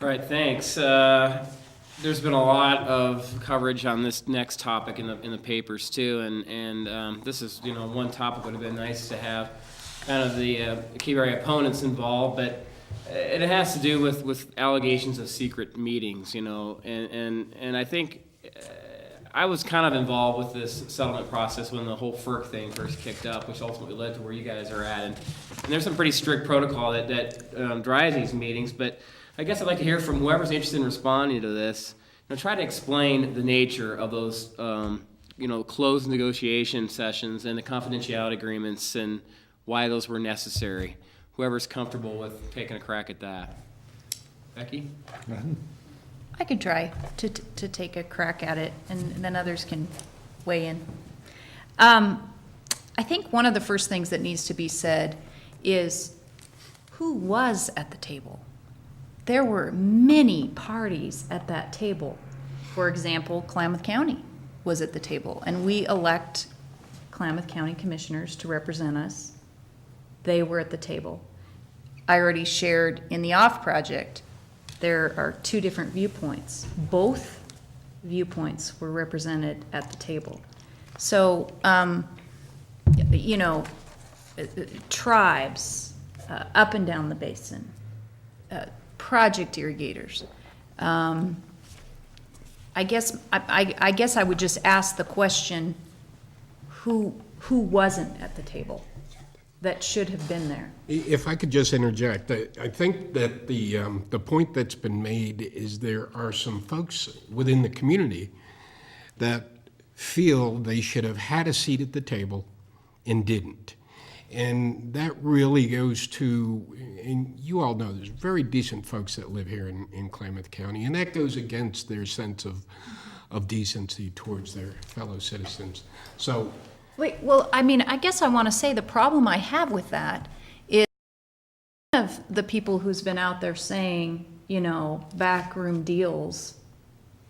All right, thanks. There's been a lot of coverage on this next topic in the papers too, and this is one topic would have been nice to have kind of the key opponents involved, but it has to do with allegations of secret meetings, and I think I was kind of involved with this settlement process when the whole FERC thing first kicked up, which ultimately led to where you guys are at, and there's some pretty strict protocol that drives these meetings, but I guess I'd like to hear from whoever's interested in responding to this. Try to explain the nature of those, closed negotiation sessions and the confidentiality agreements and why those were necessary. Whoever's comfortable with taking a crack at that. Becky? I could try to take a crack at it, and then others can weigh in. I think one of the first things that needs to be said is who was at the table? There were many parties at that table. For example, Klamath County was at the table, and we elect Klamath County commissioners to represent us. They were at the table. I already shared in the OFF project, there are two different viewpoints. Both viewpoints were represented at the table. So, tribes up and down the basin, project irrigators. I guess I would just ask the question, who wasn't at the table that should have been there? If I could just interject, I think that the point that's been made is there are some folks within the community that feel they should have had a seat at the table and didn't. And that really goes to, and you all know there's very decent folks that live here in Klamath County, and that goes against their sense of decency towards their fellow citizens. So, I guess I want to say the problem I have with that is one of the people who's been out there saying, backroom deals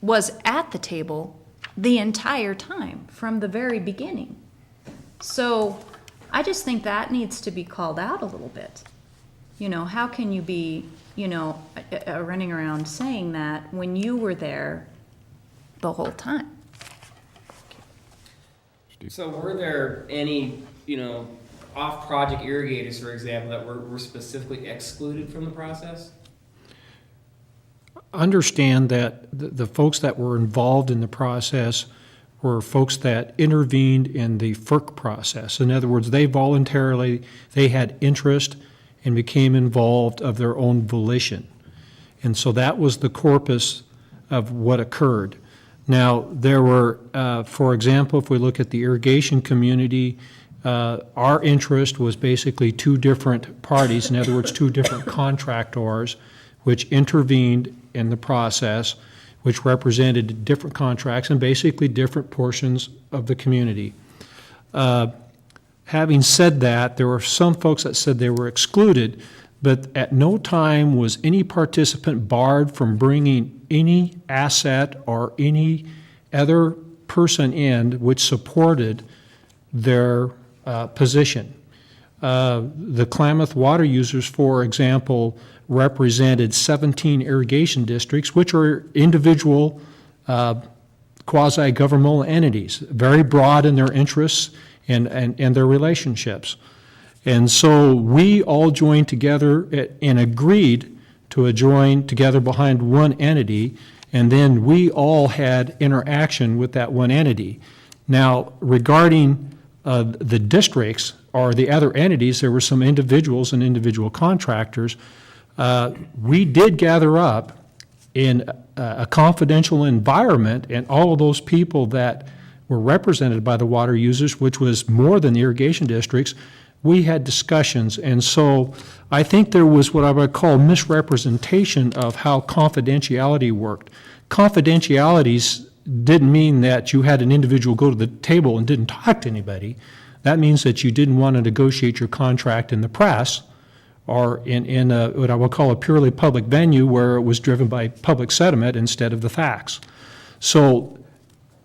was at the table the entire time from the very beginning. So I just think that needs to be called out a little bit. How can you be, running around saying that when you were there the whole time? So were there any, off-project irrigators, for example, that were specifically excluded from the process? Understand that the folks that were involved in the process were folks that intervened in the FERC process. In other words, they had interest and became involved of their own volition. And so that was the corpus of what occurred. Now, there were, for example, if we look at the irrigation community, our interest was basically two different parties, in other words, two different contractors, which intervened in the process, which represented different contracts and basically different portions of the community. Having said that, there were some folks that said they were excluded, but at no time was any participant barred from bringing any asset or any other person in which supported their position. The Klamath water users, for example, represented 17 irrigation districts, which are individual quasi-governmental entities, very broad in their interests and their relationships. And so we all joined together and agreed to join together behind one entity, and then we all had interaction with that one entity. Now, regarding the districts or the other entities, there were some individuals and individual contractors. We did gather up in a confidential environment, and all of those people that were represented by the water users, which was more than the irrigation districts, we had discussions. And so I think there was what I would call misrepresentation of how confidentiality worked. Confidentialities didn't mean that you had an individual go to the table and didn't talk to anybody. That means that you didn't want to negotiate your contract in the press or in what I will call a purely public venue where it was driven by public sentiment instead of the facts. So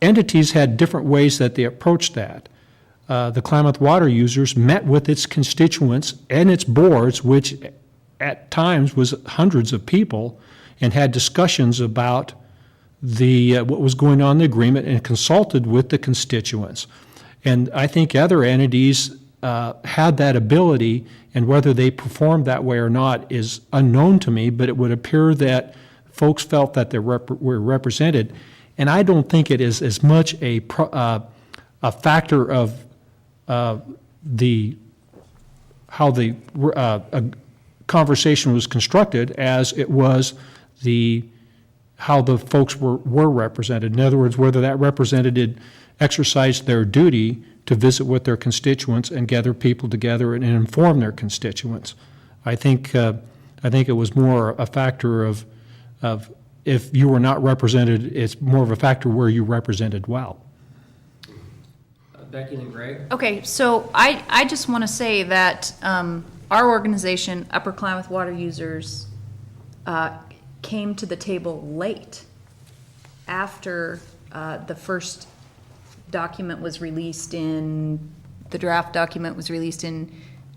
entities had different ways that they approached that. The Klamath water users met with its constituents and its boards, which at times was hundreds of people, and had discussions about what was going on in the agreement and consulted with the constituents. And I think other entities had that ability, and whether they performed that way or not is unknown to me, but it would appear that folks felt that they were represented. And I don't think it is as much a factor of how the conversation was constructed as it was how the folks were represented. In other words, whether that representative exercised their duty to visit with their constituents and gather people together and inform their constituents. I think it was more a factor of if you were not represented, it's more of a factor where you represented well. Becky and Greg? Okay, so I just want to say that our organization, Upper Klamath Water Users, came to the table late after the first document was released the draft document was released in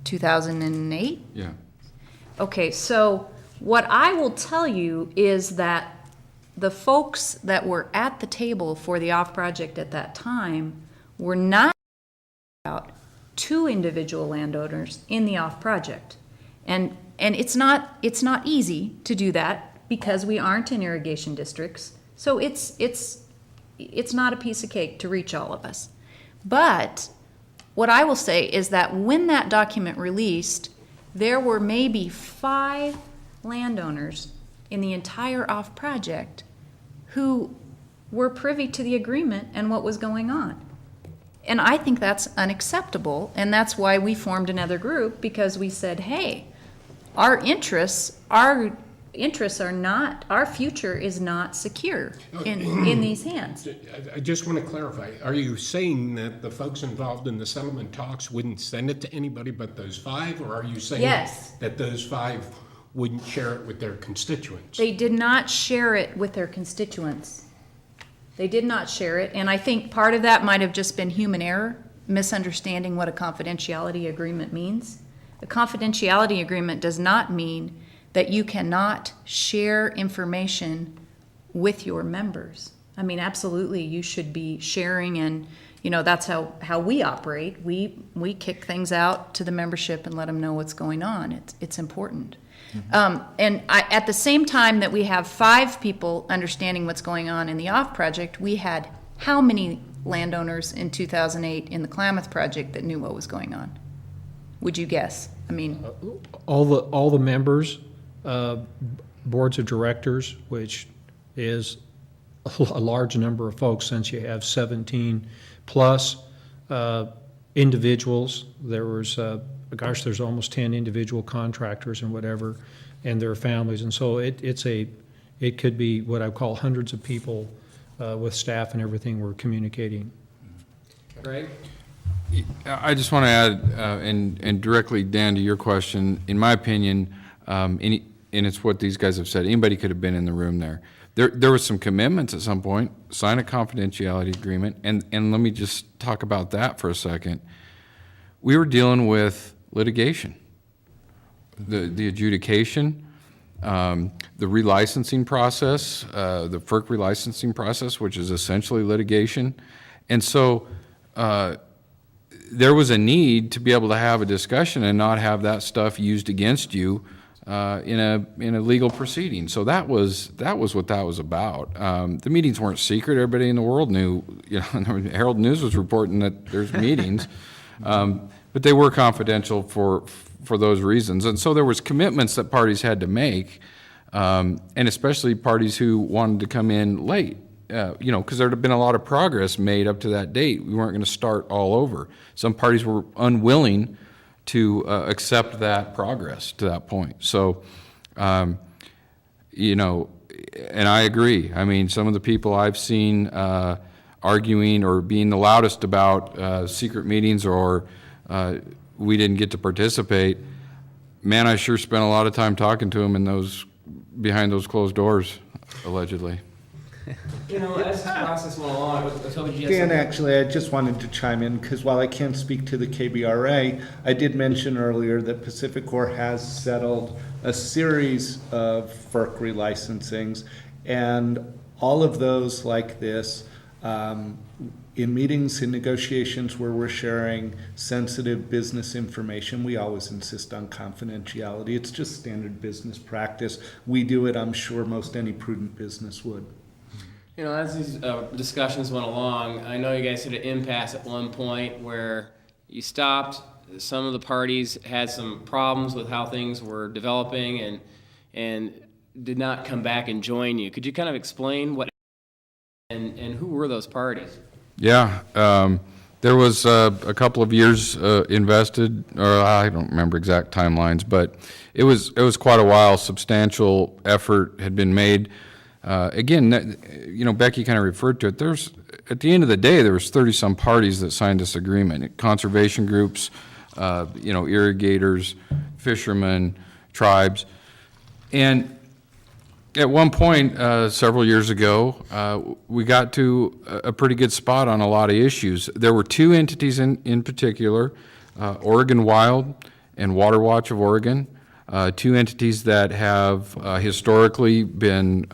2008? Yeah. Okay, so what I will tell you is that the folks that were at the table for the off project at that time were not about 2 individual landowners in the off project. And it's not easy to do that because we aren't in irrigation districts. So it's not a piece of cake to reach all of us. But what I will say is that when that document released, there were maybe 5 landowners in the entire off project who were privy to the agreement and what was going on. And I think that's unacceptable, and that's why we formed another group, because we said, hey, our future is not secure in these hands. I just want to clarify, are you saying that the folks involved in the settlement talks wouldn't send it to anybody but those 5, or are you saying Yes. that those 5 wouldn't share it with their constituents? They did not share it with their constituents. They did not share it, and I think part of that might have just been human error, misunderstanding what a confidentiality agreement means. A confidentiality agreement does not mean that you cannot share information with your members. I mean, absolutely, you should be sharing, and that's how we operate. We kick things out to the membership and let them know what's going on. It's important. And at the same time that we have 5 people understanding what's going on in the off project, we had how many landowners in 2008 in the Klamath project that knew what was going on? Would you guess? I mean, All the members, boards of directors, which is a large number of folks since you have 17 plus individuals. There was there's almost 10 individual contractors and whatever, and their families, and so it could be what I call hundreds of people with staff and everything we're communicating. Greg? I just want to add, and directly, Dan, to your question, in my opinion, and it's what these guys have said, anybody could have been in the room there. There was some commitments at some point, sign a confidentiality agreement, and let me just talk about that for a second. We were dealing with litigation, the adjudication, the relicensing process, the FERC relicensing process, which is essentially litigation. And so there was a need to be able to have a discussion and not have that stuff used against you in a legal proceeding. So that was what that was about. The meetings weren't secret. Everybody in the world knew. Herald News was reporting that there's meetings. But they were confidential for those reasons. And so there was commitments that parties had to make, and especially parties who wanted to come in late, because there had been a lot of progress made up to that date. We weren't going to start all over. Some parties were unwilling to accept that progress to that point. So, and I agree. I mean, some of the people I've seen arguing or being the loudest about secret meetings or we didn't get to participate, man, I sure spent a lot of time talking to them behind those closed doors, allegedly. You know, as this process went along, I was hoping you had Dan, something. actually, I just wanted to chime in, because while I can't speak to the KBRA, I did mention earlier that Pacific Corp has settled a series of FERC relicensings, and all of those like this, in meetings and negotiations where we're sharing sensitive business information, we always insist on confidentiality. It's just standard business practice. We do it, I'm sure most any prudent business would. You know, as these discussions went along, I know you guys hit an impasse at one point where you stopped. Some of the parties had some problems with how things were developing and did not come back and join you. Could you kind of explain what and who were those parties? Yeah, there was a couple of years invested, or I don't remember exact timelines, but it was quite a while. Substantial effort had been made. Again, you know, Becky kind of referred to it. At the end of the day, there was 30-some parties that signed this agreement. Conservation groups, you know, irrigators, fishermen, tribes, and at one point, several years ago, we got to a pretty good spot on a lot of issues. There were two entities in particular, Oregon Wild and Water Watch of Oregon, two entities that have historically been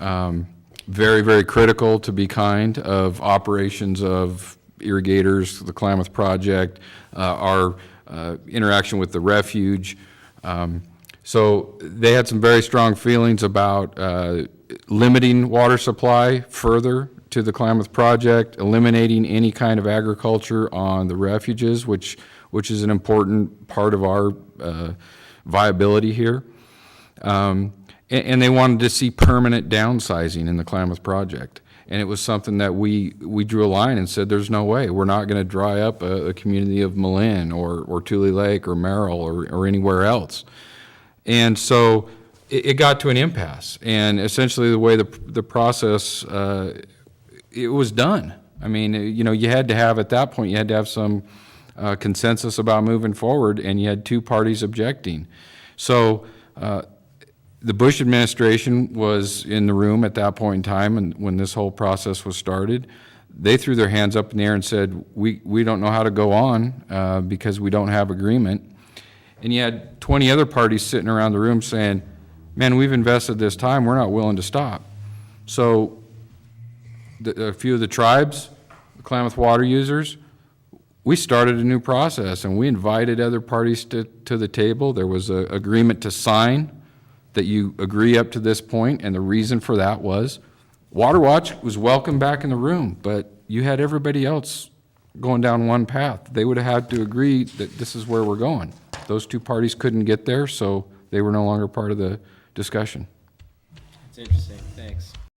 very, very critical, to be kind, of operations of irrigators, the Klamath Project, our interaction with the refuge. So they had some very strong feelings about limiting water supply further to the Klamath Project, eliminating any kind of agriculture on the refuges, which is an important part of our viability here. And they wanted to see permanent downsizing in the Klamath Project. And it was something that we drew a line and said, there's no way. We're not going to dry up a community of Malin or Tule Lake or Merrill or anywhere else. And so it got to an impasse, and essentially the way the process, it was done. I mean, you know, you had to have, at that point, you had to have some consensus about moving forward, and you had two parties objecting. So the Bush administration was in the room at that point in time, and when this whole process was started, they threw their hands up in the air and said, we don't know how to go on because we don't have agreement. And you had 20 other parties sitting around the room saying, man, we've invested this time, we're not willing to stop. So a few of the tribes, the Klamath water users, we started a new process, and we invited other parties to the table. There was an agreement to sign that you agree up to this point, and the reason for that was Water Watch was welcome back in the room, but you had everybody else going down one path. They would have had to agree that this is where we're going. Those two parties couldn't get there, so they were no longer part of the discussion. It's interesting. Thanks.